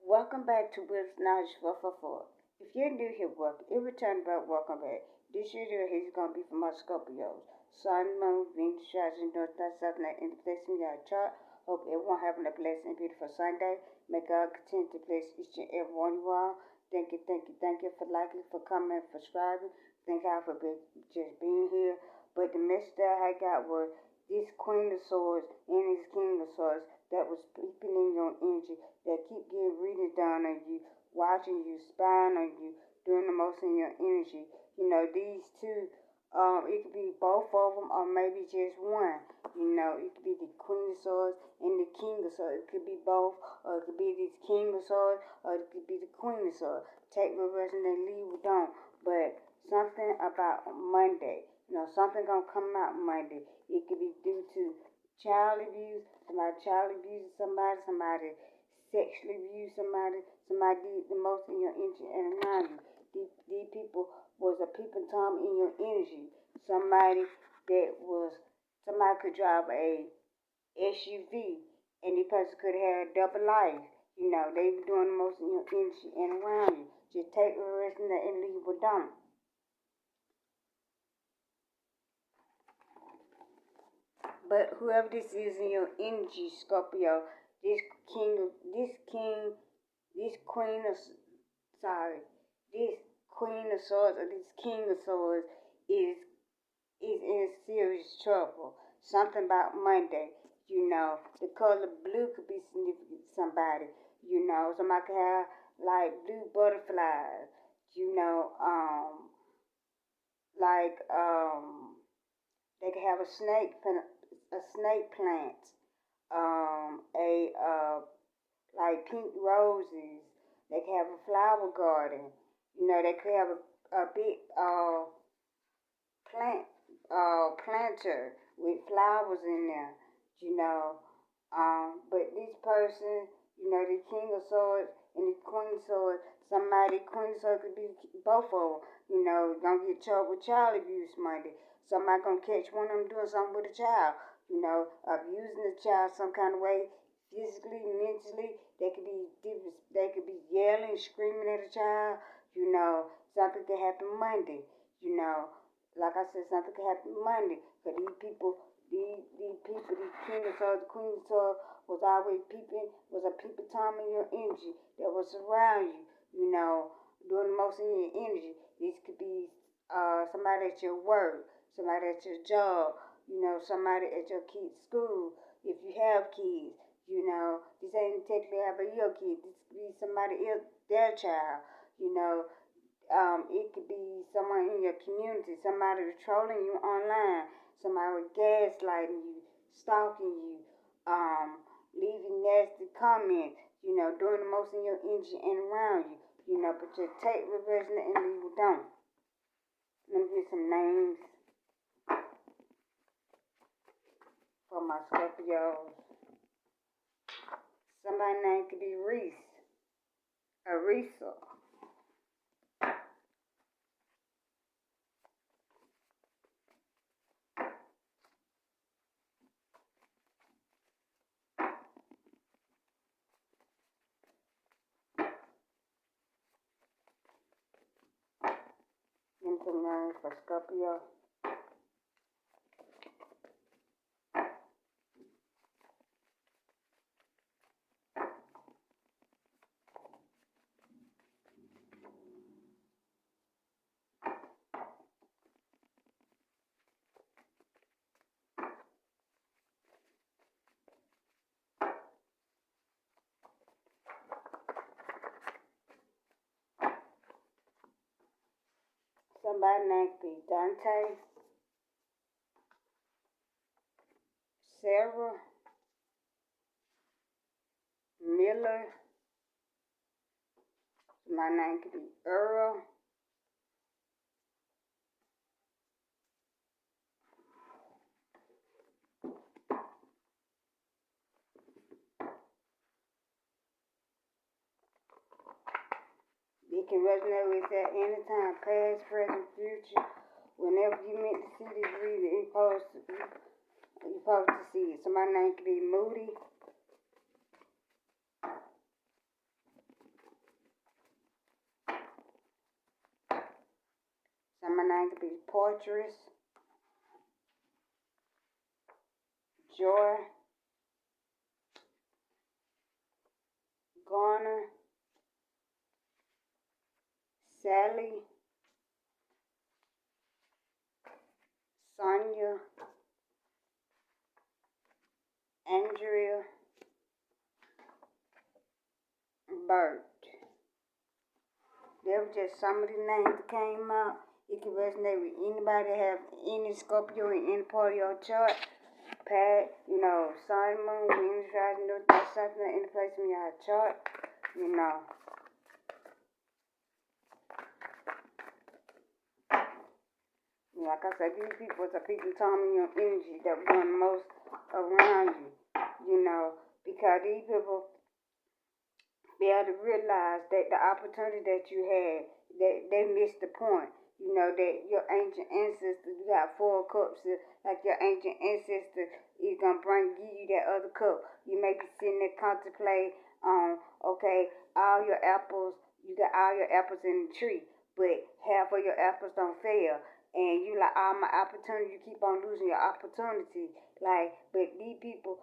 Welcome back to Will's Knowledge 444. If you're new here, welcome. Every time about welcome back. This video here is going to be for my Scorpios. Sun, Moon, Venus, rising, North, South, and in the place in your chart. Hope everyone having a blessed and beautiful Sunday. May God continue to bless each and every one of you all. Thank you for liking, for coming, for subscribing. Thank God for just being here. But the message that I got was this Queen of Swords and this King of Swords that was peeping in your energy, that keep getting reading down on you, watching you, spying on you, doing the most in your energy. You know, these two, it could be both of them or maybe just one. You know, it could be the Queen of Swords and the King of Swords. It could be both, or it could be this King of Swords, or it could be the Queen of Swords. Take reverse and then leave it on. But something about Monday. You know, something gonna come out Monday. It could be due to child abuse, child abusing somebody sexually abuse somebody did the most in your energy and around you. These people was a peeping Tom in your energy. Somebody could drive a SUV and the person could have a double life. You know, they be doing the most in your energy and around you. Just take the rest and leave it down. But whoever this is in your energy, Scorpio, this king, this queen of, sorry, this queen of swords or this king of swords is in serious trouble. Something about Monday, you know. The color blue could be significant to somebody, you know. Somebody could have like blue butterflies, you know, like they could have a snake plant, a like pink roses. They could have a flower garden. You know, they could have a big planter with flowers in there. You know, but this person, you know, the King of Swords and the Queen of Swords, Queen of Swords could be both of them. You know, gonna get trouble with child abuse Monday. Somebody gonna catch one of them doing something with a child. You know, abusing the child some kind of way, physically, mentally. They could be different. They could be yelling, screaming at a child. You know, something could happen Monday. You know, like I said, something could happen Monday. But these King of Swords, the Queen of Swords was always peeping, was a peeping Tom in your energy that was around you. You know, doing the most in your energy. This could be somebody at your work, somebody at your job, you know, somebody at your kid's school, if you have kids, you know, this ain't technically about your kid, this could be somebody else, their child, you know, it could be someone in your community, somebody trolling you online, somebody gaslighting you, stalking you, leaving nasty comments, you know, doing the most in your energy and around you, you know, but just take reverse and leave it down. Let me get some names for my Scorpios. Somebody's name could be Reese. Arisa. Some names for Scorpio. Somebody's name could be Dante, Sarah, Miller. My name could be Earl. You can resonate with that anytime, past, present, future. Whenever you meant to see this reading, you're supposed to see it. So my name could be Moody. name could be Portress, Joy, Garner, Sally, Sonia, Andrea, Bert. They were just some of the names that came out. It can resonate with anybody that have any Scorpio in any part of your chart. Pat, Sun, Moon, Venus, Rising, North, that's something in the place in your chart, Like I said, these people are people telling your energy that we're doing the most around you, because these people be able to realize that the opportunity that you had, that they missed the point. That your ancient ancestors, you got 4 cups, like your ancient ancestor is going to give you that other cup. You may be sitting there contemplating on, okay, all your apples, you got all your apples in the tree, but half of your apples don't fail. And you like, all my opportunity, you keep on losing your opportunity. But these people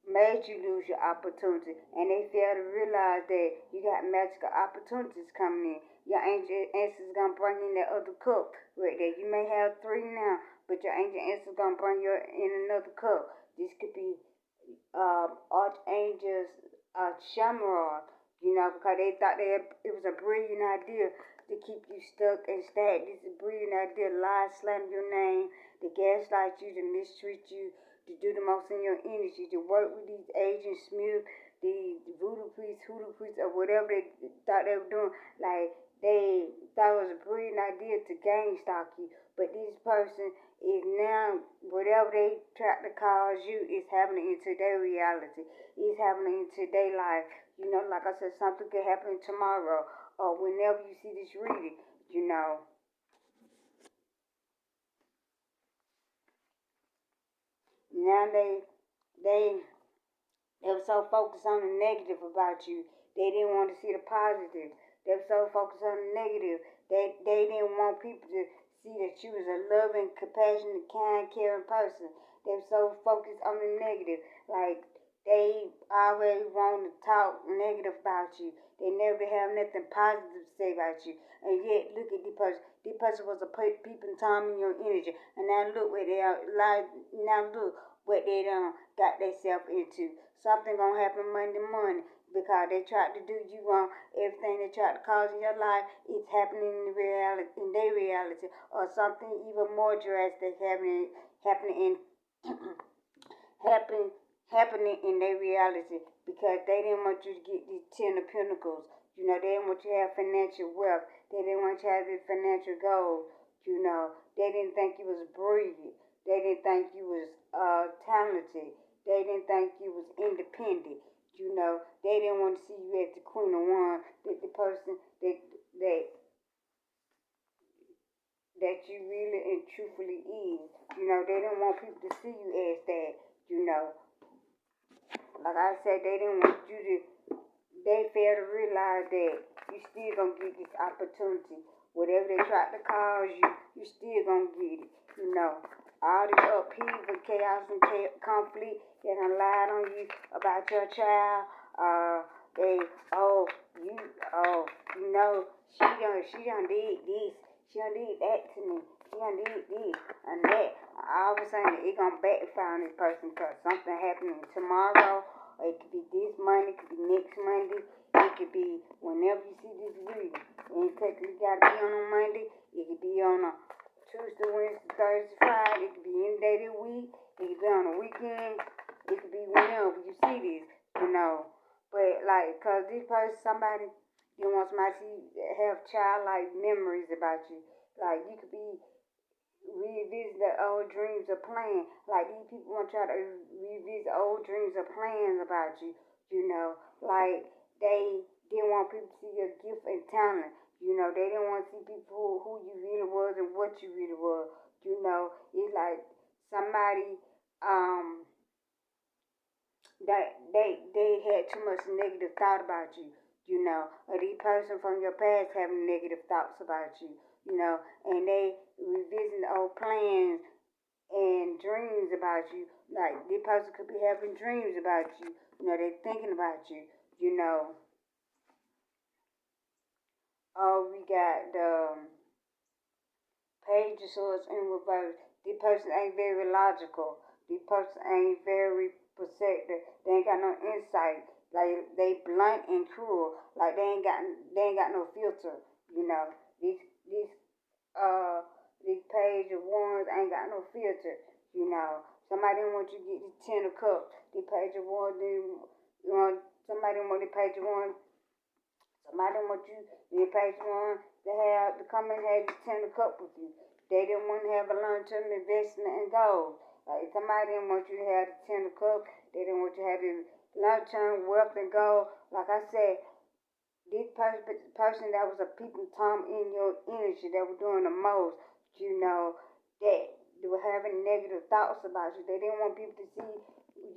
made you lose your opportunity, and they fail to realize that you got magical opportunities coming in. Your ancient ancestors gonna bring in that other cup right there. You may have 3 now, but your ancient ancestors gonna bring you in another cup. This could be archangels, Shamrock, because they thought it was a brilliant idea to keep you stuck and stagnant. This is a brilliant idea to lie, slander your name, to gaslight you, to mistreat you, to do the most in your energy, to work with these agents, Smith, the voodoo priests, hoodoo priests, or whatever they thought they were doing. They thought it was a brilliant idea to gang stalk you. But this person is now, whatever they try to cause you, is happening into their reality. It's happening into their life. Like I said, something could happen tomorrow or whenever you see this reading, Now they were so focused on the negative about you, they didn't want to see the positive. They were so focused on the negative, they didn't want people to see that you was a loving, compassionate, kind, caring person. They were so focused on the negative, like they always want to talk negative about you. They never have nothing positive to say about you. And yet, look at the person. This person was a peeping Tom in your energy. And now look where they are. Now look what they done got themselves into. Something gonna happen Monday morning because they tried to do you wrong. Everything they tried to cause in your life is happening in their reality, or something even more drastic happening in happen, happening in their reality because they didn't want you to get these 10 of Pentacles. They didn't want you to have financial wealth. They didn't want you to have this financial goals. They didn't think you was brilliant. They didn't think you was talented. They didn't think you was independent. They didn't want to see you as the Queen of Wands, that the person that you really and truthfully is. They didn't want people to see you as that. Like I said, they didn't want you to. They fail to realize that you still gonna get this opportunity. Whatever they try to cause you, you still gonna get it. All this upheaval, chaos, and conflict, they done lied on you about your child. She done did this. She done did that to me. She done did this and that. All of a sudden, it gonna backfire on this person because something happening tomorrow. Or it could be this Monday, it could be next Monday. It could be whenever you see this reading. And it gotta be on a Monday. It could be on a Tuesday, Wednesday, Thursday, Friday. It could be any day of the week. It could be on a weekend. It could be whenever you see this, But cause this person, somebody, you want somebody to have childlike memories about you. You could be revisit the old dreams or plans. These people want to try to revisit old dreams or plans about you. They didn't want people to see your gift and talent. They didn't want to see people who you really was and what you really was. It's like somebody that they had too much negative thought about you. Or the person from your past having negative thoughts about you. and they revisit old plans and dreams about you. Like, this person could be having dreams about you. They thinking about you, you know. Oh, we got the page of swords in reverse. This person ain't very logical. This person ain't very perceptive. They ain't got no insight. Like, they blunt and cruel. Like, they ain't got no filter. You know, these these uh these page of wands ain't got no filter. Somebody want you to get the 10 of cups. The page of wands, somebody want the page of wands. Somebody want you, the page one, to come and have the 10 of cups with you. They didn't want to have a long-term investment in gold. Like, somebody didn't want you to have the 10 of cups. They didn't want you to have the long-term wealth and gold. Like I said, this person that was a people Tom in your energy that were doing the most, that they were having negative thoughts about you. They didn't want people to see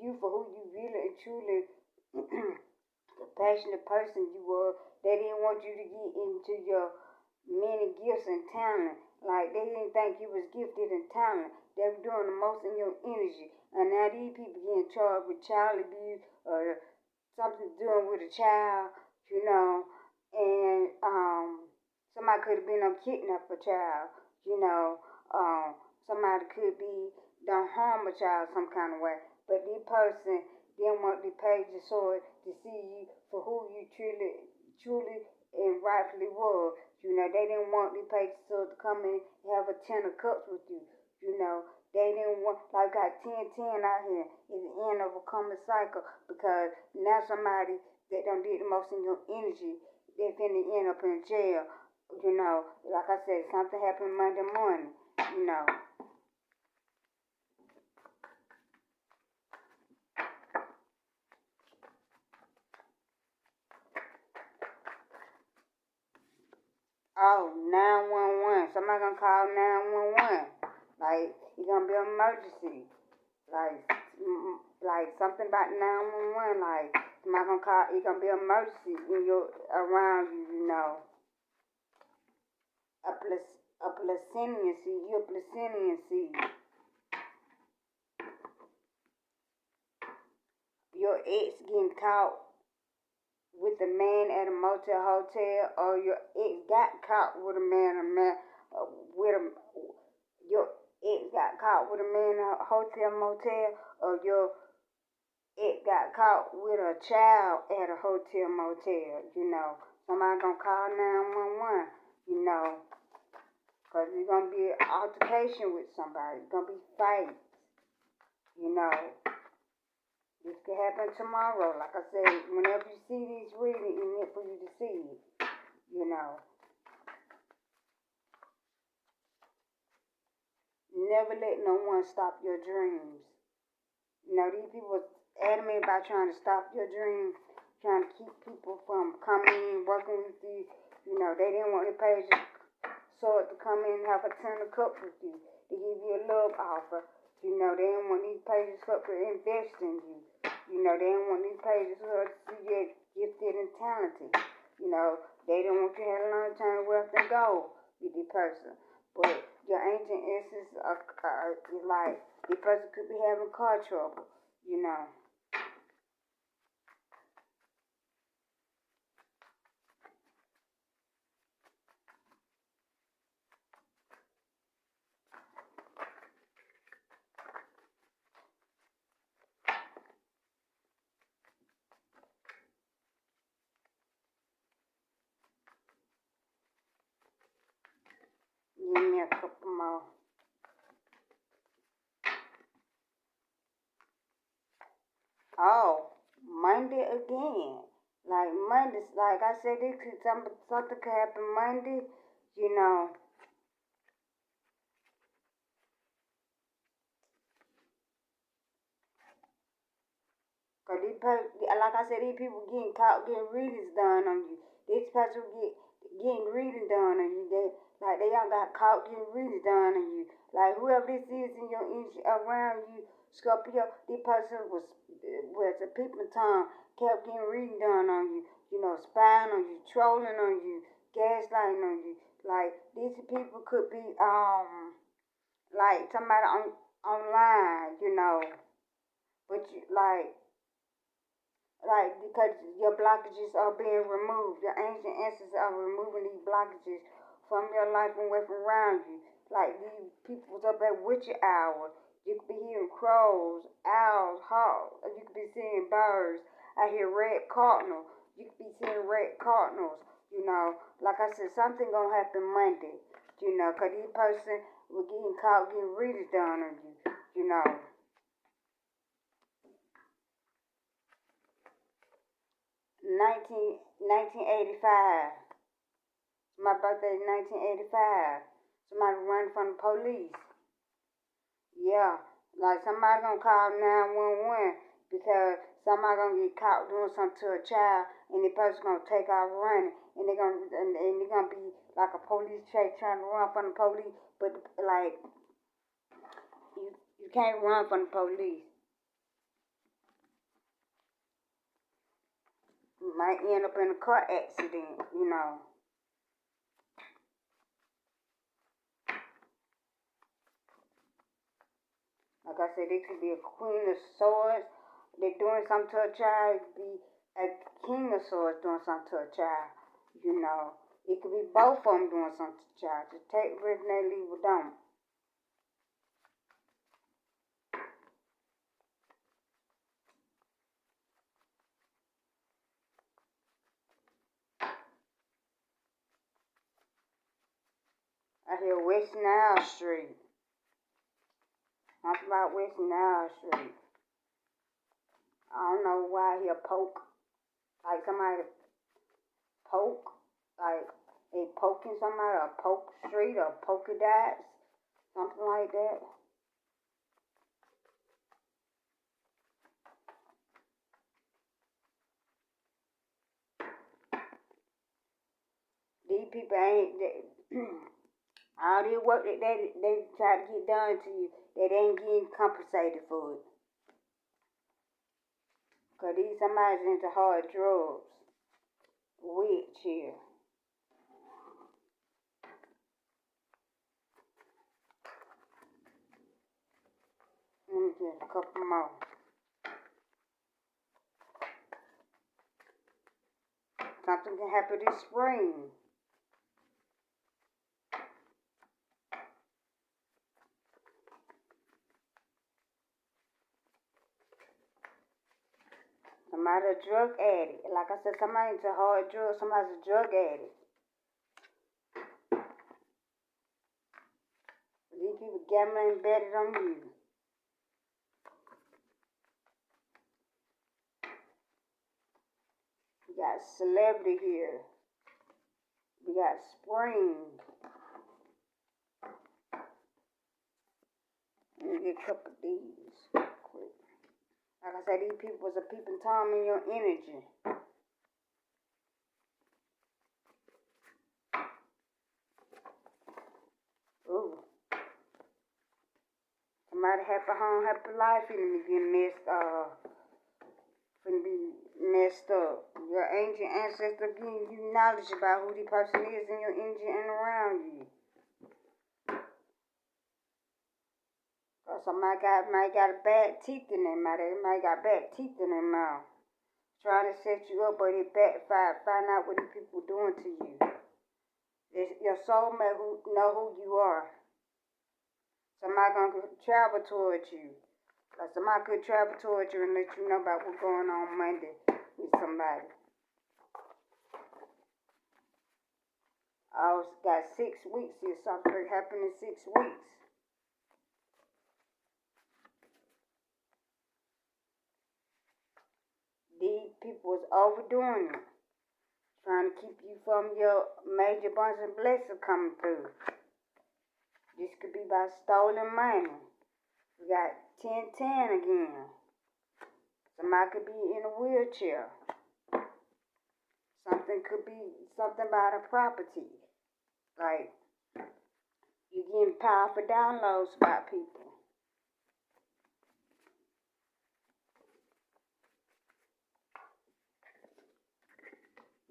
you for who you really and truly the passionate person you were. They didn't want you to get into your many gifts and talent. Like, they didn't think you was gifted and talent. They were doing the most in your energy. And now these people getting charged with child abuse or something doing with a child, and somebody could have been on kidnap a child, you know, somebody could be done harm a child some kind of way. But this person didn't want the page of sword to see you for who you truly and rightfully was. They didn't want the page of sword to come in and have a 10 of cups with you. They didn't want, like, got 10-10 out here. It's the end of a common cycle because now somebody that done did the most in your energy, they finna end up in jail. Like I said, something happened Monday morning, you know. Oh, 911. Somebody gonna call 911. Like, it's gonna be an emergency. Like, something about 911. Like, somebody gonna call, it's gonna be an emergency around you, A placinian seed. You're a placinian seed. Your ex getting caught with a man at a motel hotel, or your ex got caught with a man, with a your ex got caught with a man in a hotel motel, or your ex got caught with a child at a hotel motel. Somebody gonna call 911. Cause it's gonna be an altercation with somebody. It's gonna be fights. This could happen tomorrow. Like I said, whenever you see these readings, it's meant for you to see it. Never let no one stop your dreams. These people adamant about trying to stop your dreams, trying to keep people from coming in, working with you. They didn't want the page sword to come in and have a 10 of cups with you, to give you a love offer. They didn't want these pages up to invest in you. They didn't want these pages up to see you gifted and talented. They didn't want you to have long-term wealth and gold with this person. But your ancient essence is like, this person could be having car trouble. Give me a couple more. Oh, Monday again. Like, Mondays, like I said, something could happen Monday, you know. Cause like I said, these people getting caught getting readings done on you. This person getting reading done on you. They all got caught getting readings done on you. Like, whoever this is in your energy around you, Scorpio, this person was a peeping Tom, kept getting reading done on you. Spying on you, trolling on you, gaslighting on you. Like these people could be like somebody on online, you know, but you like because your blockages are being removed, your ancient ancestors are removing these blockages from your life and away from around you. Like these people's up at witcher hour. You could be hearing crows, owls, hawks. You could be seeing birds. I hear red cardinal. You could be seeing red cardinals. You know, like I said, something gonna happen Monday. You know, 'cause this person was getting caught getting readers done on you. You know, 1985. My birthday is 1985. Somebody running from the police. Yeah, like somebody gonna call 911 because somebody gonna get caught doing something to a child, and the person gonna take off running, and they're gonna be like a police chase trying to run from the police, but like you you can't run from the police. You might end up in a car accident, you know. Like I said, it could be a queen of swords. They're doing something to a child. It could be a king of swords doing something to a child. You know, it could be both of them doing something to a child. Just take risk and they leave with them. I hear West Nile Street. Talking about West Nile Street. I don't know why I hear poke. Like somebody poke. Like they poking somebody, or poke street, or polka dots. Something like that. These people ain't all the work that they try to get done to you, that they ain't getting compensated for it. Cause these somebody's into hard drugs. Witch here. Let me get a couple more. Something can happen this spring. Somebody a drug addict. Like I said, somebody into hard drugs, somebody's a drug addict. These people gambling better on you. We got celebrity here. We got spring. Let me get a couple of these quick. Like I said, these people was a peeping Tom in your energy. Ooh. Somebody happy home, happy life, finna be messed up. Your ancient ancestor giving you knowledge about who the person is in your energy and around you. Or somebody might got a bad teeth in their mouth. They might got bad teeth in their mouth. Trying to set you up, but it backfired. Find out what these people doing to you. It's your soulmate who know who you are. Somebody gonna travel towards you. Like somebody could travel towards you and let you know about what's going on Monday with somebody. I got 6 weeks here. Something happened in 6 weeks. These people was overdoing it. Trying to keep you from your major bunch of blessings coming through. This could be by stolen money. We got 1010 again. Somebody could be in a wheelchair. Something could be something about a property. Like you getting powerful downloads about people.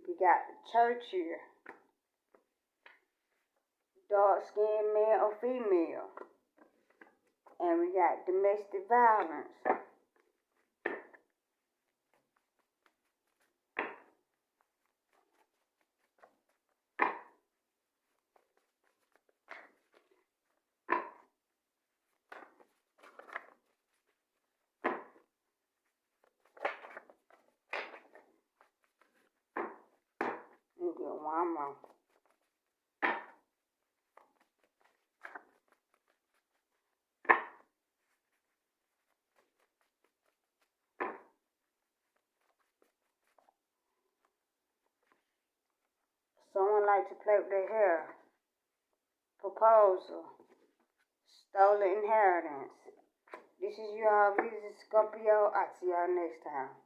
We got church here. dark-skinned male or female. And we got domestic violence. Let me get one more. Someone like to play with their hair. Proposal. Stolen inheritance. This is your Visa Scorpio. I'll see y'all next time.